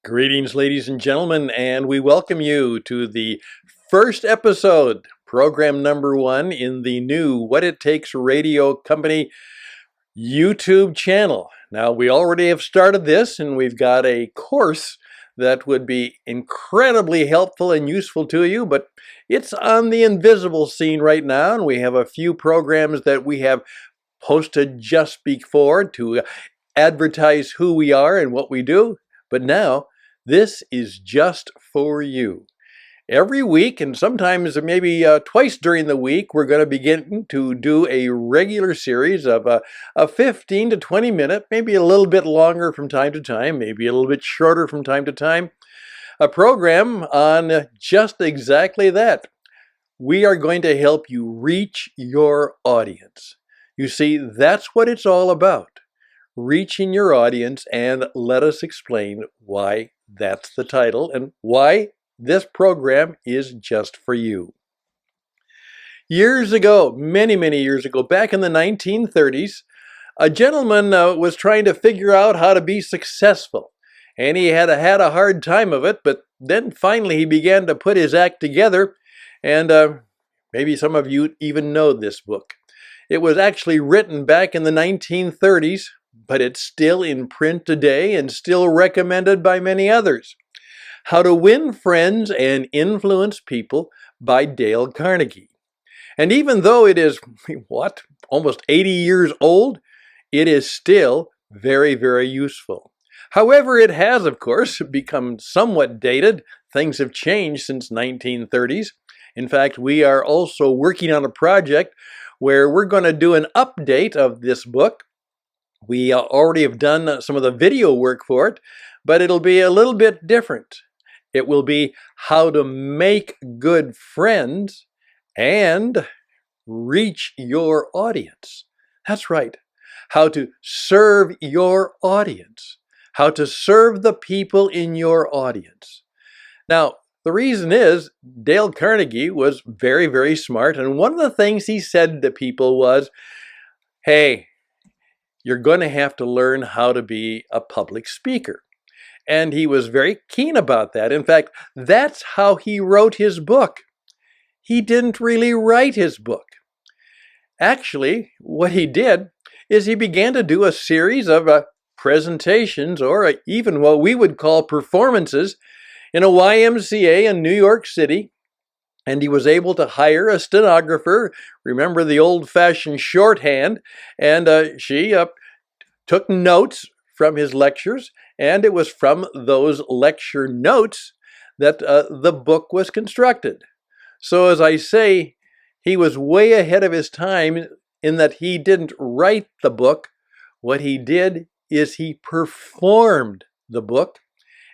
Greetings, ladies and gentlemen, and we welcome you to the first episode, program number 1 in the new What It Takes Radio Company YouTube channel. Now, we already have started this, and we've got a course that would be incredibly helpful and useful to you, but it's on the invisible scene right now, and we have a few programs that we have posted just before to advertise who we are and what we do. But now, this is just for you. Every week, and sometimes maybe twice during the week, we're going to begin to do a regular series of a 15 to 20 minute, maybe a little bit longer from time to time, maybe a little bit shorter from time to time, a program on just exactly that. We are going to help you reach your audience. You see, that's what it's all about. Reaching your audience, and let us explain why that's the title and why this program is just for you. Years ago, many years ago, back in the 1930s, a gentleman was trying to figure out how to be successful. And he had a hard time of it, but then finally he began to put his act together, and maybe some of you even know this book. It was actually written back in the 1930s, but it's still in print today and still recommended by many others. How to Win Friends and Influence People by Dale Carnegie. And even though it is, almost 80 years old, it is still very useful. However, it has, of course, become somewhat dated. Things have changed since 1930s. In fact, we are also working on a project where we're going to do an update of this book. We already have done some of the video work for it, but it'll be a little bit different. It will be how to make good friends and reach your audience. That's right. How to serve your audience. How to serve the people in your audience. Now, the reason is Dale Carnegie was very smart, and one of the things he said to people was, hey, you're going to have to learn how to be a public speaker. And he was very keen about that. In fact, that's how he wrote his book. He didn't really write his book. Actually, what he did is he began to do a series of presentations, or even what we would call performances, in a YMCA in New York City. And he was able to hire a stenographer, remember the old-fashioned shorthand, and she took notes from his lectures, and it was from those lecture notes that the book was constructed. So as I say, he was way ahead of his time in that he didn't write the book. What he did is he performed the book,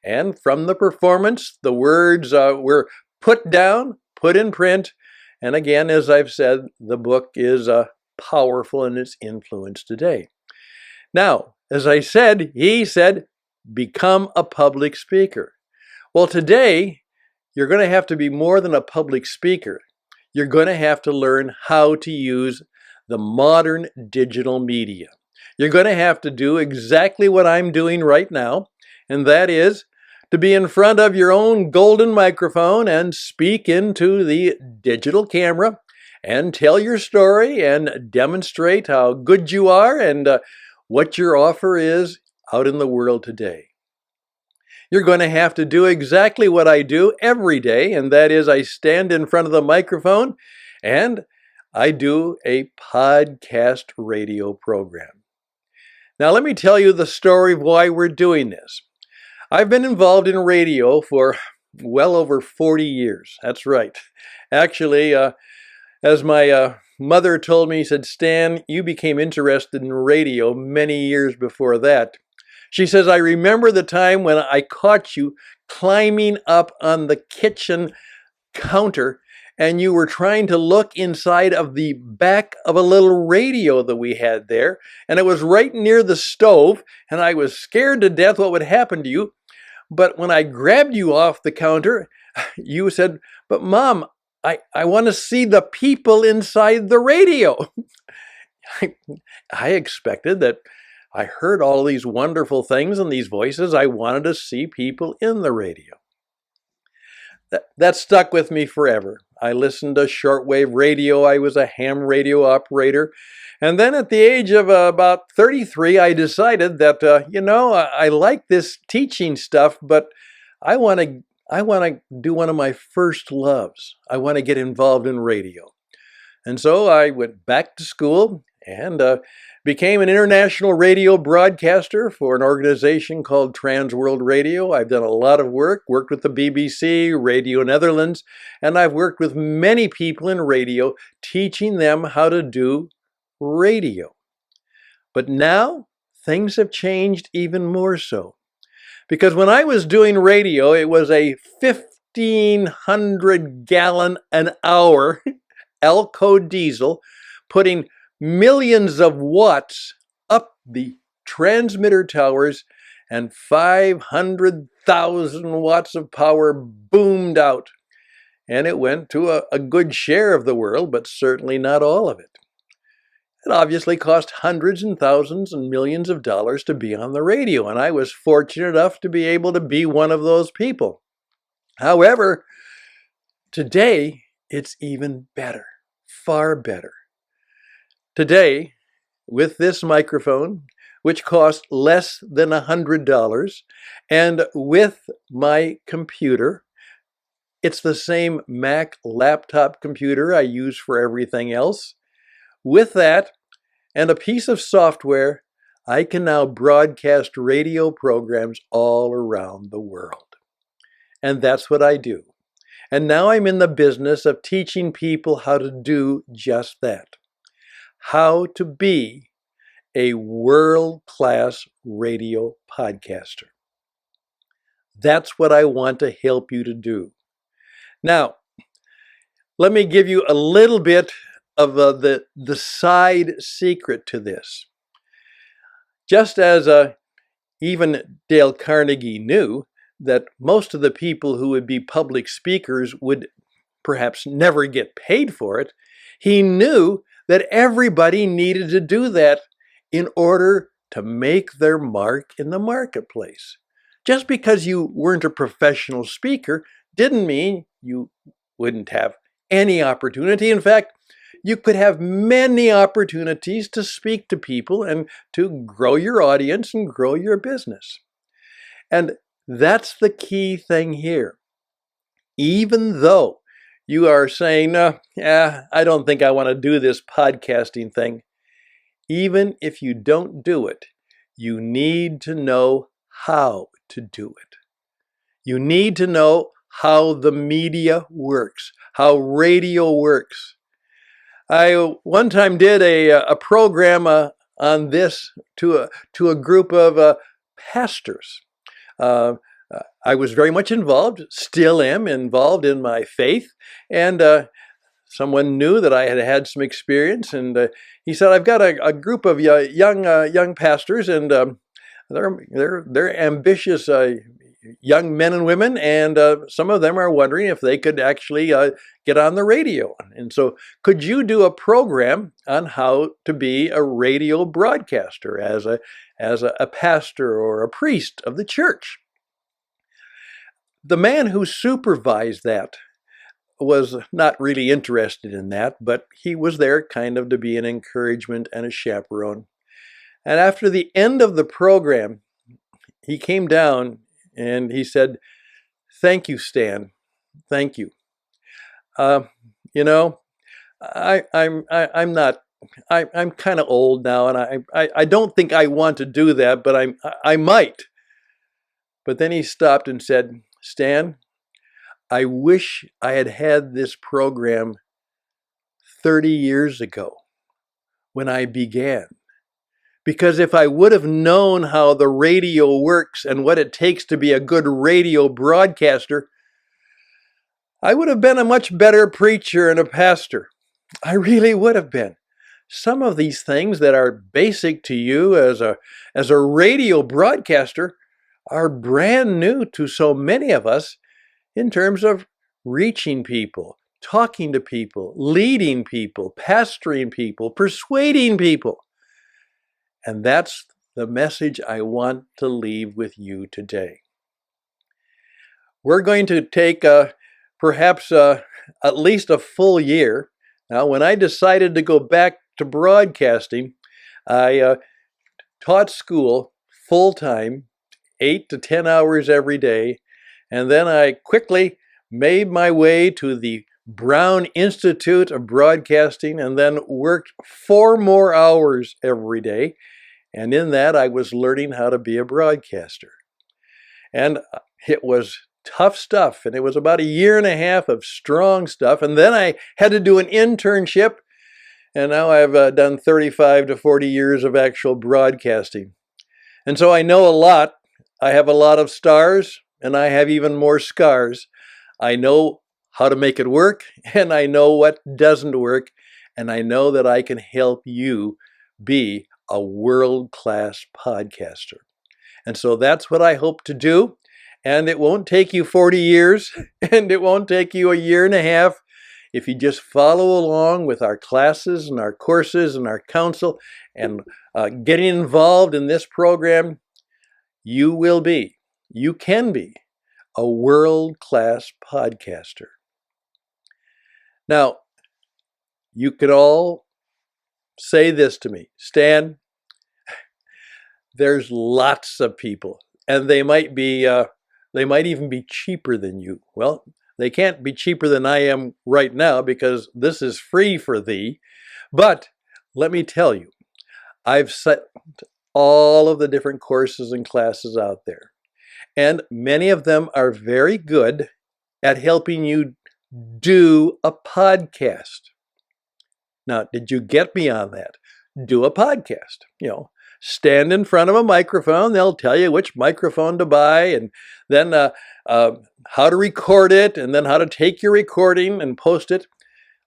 and from the performance, the words were put down, put in print, and again, as I've said, the book is powerful in its influence today. Now, as I said, he said, become a public speaker. Well, today, you're going to have to be more than a public speaker. You're going to have to learn how to use the modern digital media. You're going to have to do exactly what I'm doing right now, and that is to be in front of your own golden microphone and speak into the digital camera and tell your story and demonstrate how good you are and what your offer is out in the world today. You're going to have to do exactly what I do every day, and that is I stand in front of the microphone and I do a podcast radio program. Now let me tell you the story of why we're doing this. I've been involved in radio for well over 40 years. That's right. Actually, as my mother told me, she said, Stan, you became interested in radio many years before that. She says, I remember the time when I caught you climbing up on the kitchen counter and you were trying to look inside of the back of a little radio that we had there, and it was right near the stove, and I was scared to death what would happen to you. But when I grabbed you off the counter, you said, but Mom, I want to see the people inside the radio. I expected that I heard all these wonderful things and these voices. I wanted to see people in the radio. That stuck with me forever. I listened to shortwave radio. I was a ham radio operator. And then at the age of about 33, I decided that, I like this teaching stuff, but I want to do one of my first loves. I want to get involved in radio. And so I went back to school and became an international radio broadcaster for an organization called Trans World Radio. I've done a lot of worked with the BBC, Radio Netherlands, and I've worked with many people in radio, teaching them how to do radio. But now things have changed even more so. Because when I was doing radio, it was a 1,500 gallon an hour Elco diesel, putting millions of watts up the transmitter towers, and 500,000 watts of power boomed out. And it went to a good share of the world, but certainly not all of it. It obviously cost hundreds and thousands and millions of dollars to be on the radio, and I was fortunate enough to be able to be one of those people. However, today it's even better, far better. Today, with this microphone, which costs less than $100, and with my computer, it's the same Mac laptop computer I use for everything else. With that and a piece of software, I can now broadcast radio programs all around the world. And that's what I do. And now I'm in the business of teaching people how to do just that. How to be a world-class radio podcaster. That's what I want to help you to do. Now, let me give you a little bit of the side secret to this. Just as even Dale Carnegie knew that most of the people who would be public speakers would perhaps never get paid for it, he knew that everybody needed to do that in order to make their mark in the marketplace. Just because you weren't a professional speaker didn't mean you wouldn't have any opportunity. In fact, you could have many opportunities to speak to people and to grow your audience and grow your business. And that's the key thing here. Even though you are saying, no, I don't think I want to do this podcasting thing. Even if you don't do it, you need to know how to do it. You need to know how the media works, how radio works. I one time did a program on this to a group of pastors. I was very much involved, still am involved in my faith, and someone knew that I had had some experience, and he said, "I've got a group of young pastors, and they're ambitious young men and women, and some of them are wondering if they could actually get on the radio. And so, could you do a program on how to be a radio broadcaster as a pastor or a priest of the church?" The man who supervised that was not really interested in that, but he was there kind of to be an encouragement and a chaperone. And after the end of the program, he came down and he said, "Thank you, Stan. Thank you. I'm kind of old now, and I don't think I want to do that, but I might." But then he stopped and said, "Stan, I wish I had had this program 30 years ago when I began. Because if I would have known how the radio works and what it takes to be a good radio broadcaster, I would have been a much better preacher and a pastor. I really would have been. Some of these things that are basic to you as a radio broadcaster are brand new to so many of us in terms of reaching people, talking to people, leading people, pastoring people, persuading people. And that's the message I want to leave with you today. We're going to take perhaps at least a full year. Now, when I decided to go back to broadcasting, I taught school full-time, 8 to 10 hours every day, and then I quickly made my way to the Brown Institute of Broadcasting and then worked 4 more hours every day. And in that, I was learning how to be a broadcaster. And it was tough stuff. And it was about a year and a half of strong stuff. And then I had to do an internship. And now I've done 35 to 40 years of actual broadcasting. And so I know a lot. I have a lot of stars, and I have even more scars. I know how to make it work, and I know what doesn't work, and I know that I can help you be a world-class podcaster. And so that's what I hope to do. And it won't take you 40 years, and it won't take you a year and a half. If you just follow along with our classes and our courses and our counsel and getting involved in this program, you can be a world-class podcaster. Now, you could all say this to me, Stan, there's lots of people, and they might even be cheaper than you. Well, they can't be cheaper than I am right now because this is free for thee. But let me tell you, I've set all of the different courses and classes out there. And many of them are very good at helping you do a podcast. Now, did you get me on that? Do a podcast. Stand in front of a microphone. They'll tell you which microphone to buy, and then how to record it, and then how to take your recording and post it.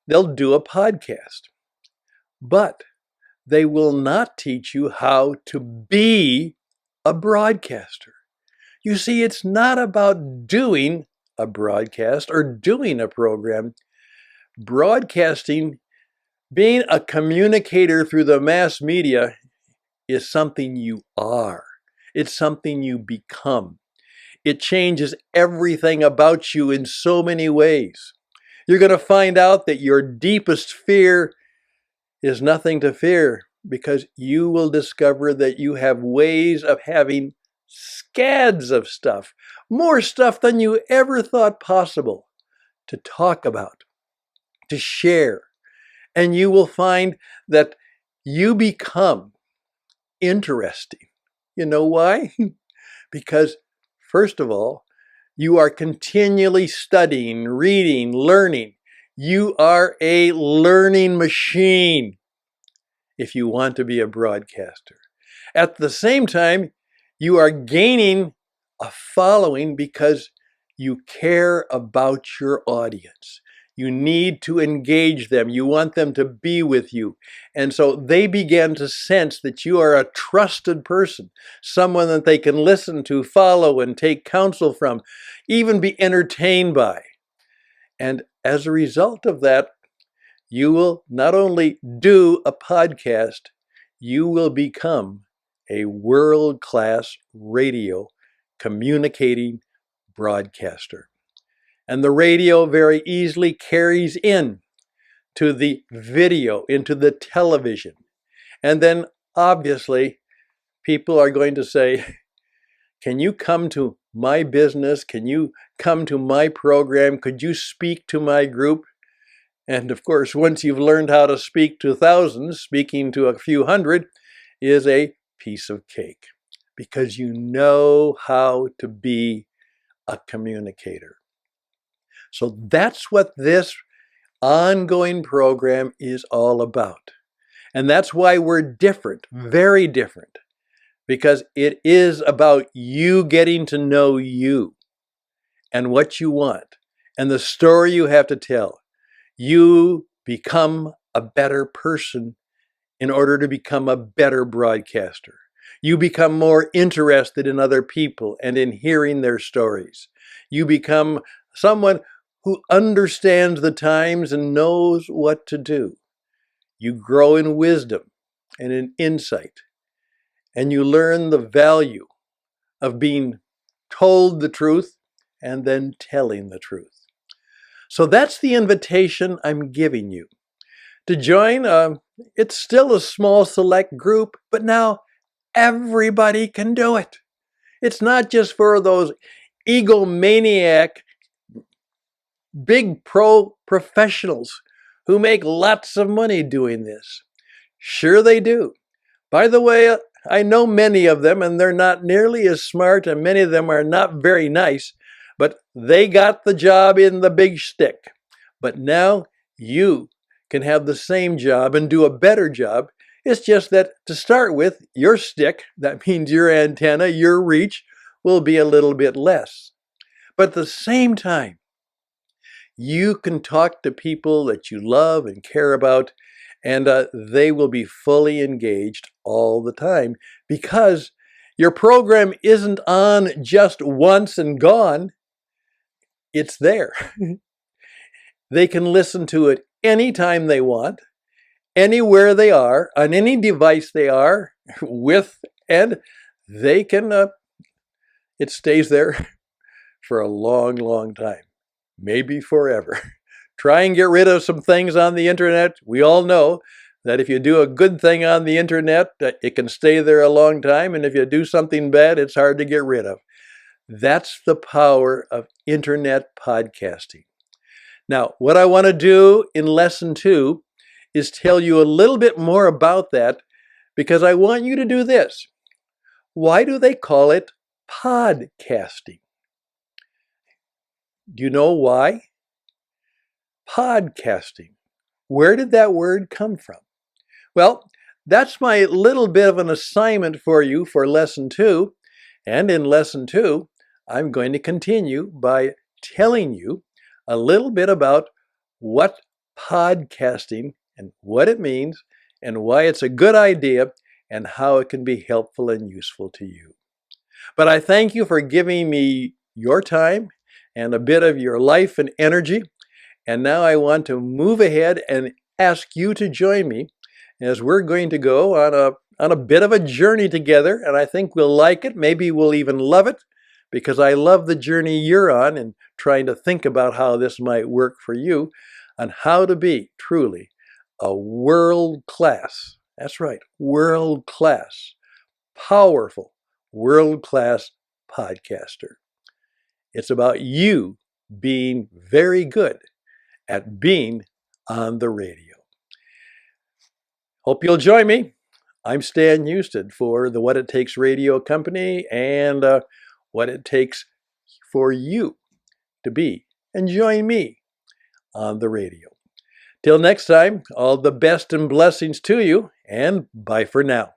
They'll do a podcast. But they will not teach you how to be a broadcaster. You see, it's not about doing a broadcast or doing a program. Broadcasting, being a communicator through the mass media, is something you are. It's something you become. It changes everything about you in so many ways. You're going to find out that your deepest fear is nothing to fear, because you will discover that you have ways of having scads of stuff, more stuff than you ever thought possible to talk about, to share. And you will find that you become interesting. You know why? Because, first of all, you are continually studying, reading, learning. You are a learning machine if you want to be a broadcaster. At the same time, you are gaining a following because you care about your audience. You need to engage them. You want them to be with you. And so they begin to sense that you are a trusted person, someone that they can listen to, follow, and take counsel from, even be entertained by. And as a result of that, you will not only do a podcast, you will become a world-class radio communicating broadcaster. And the radio very easily carries in to the video, into the television. And then obviously people are going to say, can you come to my business? Can you come to my program? Could you speak to my group? And of course, once you've learned how to speak to thousands, speaking to a few hundred is a piece of cake, because you know how to be a communicator. So that's what this ongoing program is all about. And that's why we're different, very different, because it is about you getting to know you and what you want and the story you have to tell. You become a better person in order to become a better broadcaster. You become more interested in other people and in hearing their stories. You become someone who understands the times and knows what to do. You grow in wisdom and in insight. and you learn the value of being told the truth and then telling the truth. So that's the invitation I'm giving you. To join, it's still a small select group, but now everybody can do it. It's not just for those egomaniac, big professionals who make lots of money doing this. Sure they do. By the way, I know many of them, and they're not nearly as smart, and many of them are not very nice, but they got the job in the big stick. But now you can have the same job and do a better job. It's just that to start with, your stick, that means your antenna, your reach, will be a little bit less. But at the same time, you can talk to people that you love and care about, and they will be fully engaged all the time because your program isn't on just once and gone. It's there. They can listen to it anytime they want, anywhere they are, on any device they are with, and they can, it stays there for a long, long time, maybe forever. Try and get rid of some things on the internet. We all know that if you do a good thing on the internet, it can stay there a long time. And if you do something bad, it's hard to get rid of. That's the power of internet podcasting. Now, what I want to do in lesson 2 is tell you a little bit more about that because I want you to do this. Why do they call it podcasting? Do you know why? Podcasting. Where did that word come from? Well, that's my little bit of an assignment for you for lesson 2. And in lesson 2, I'm going to continue by telling you a little bit about what podcasting and what it means and why it's a good idea and how it can be helpful and useful to you. But I thank you for giving me your time and a bit of your life and energy. And now I want to move ahead and ask you to join me as we're going to go on a bit of a journey together. And I think we'll like it. Maybe we'll even love it because I love the journey you're on and trying to think about how this might work for you on how to be truly a world-class, that's right, world-class, powerful, world-class podcaster. It's about you being very good at being on the radio. Hope you'll join me. I'm Stan Houston for the What It Takes Radio Company and what it takes for you to be and join me on the radio. Till next time, all the best and blessings to you, and bye for now.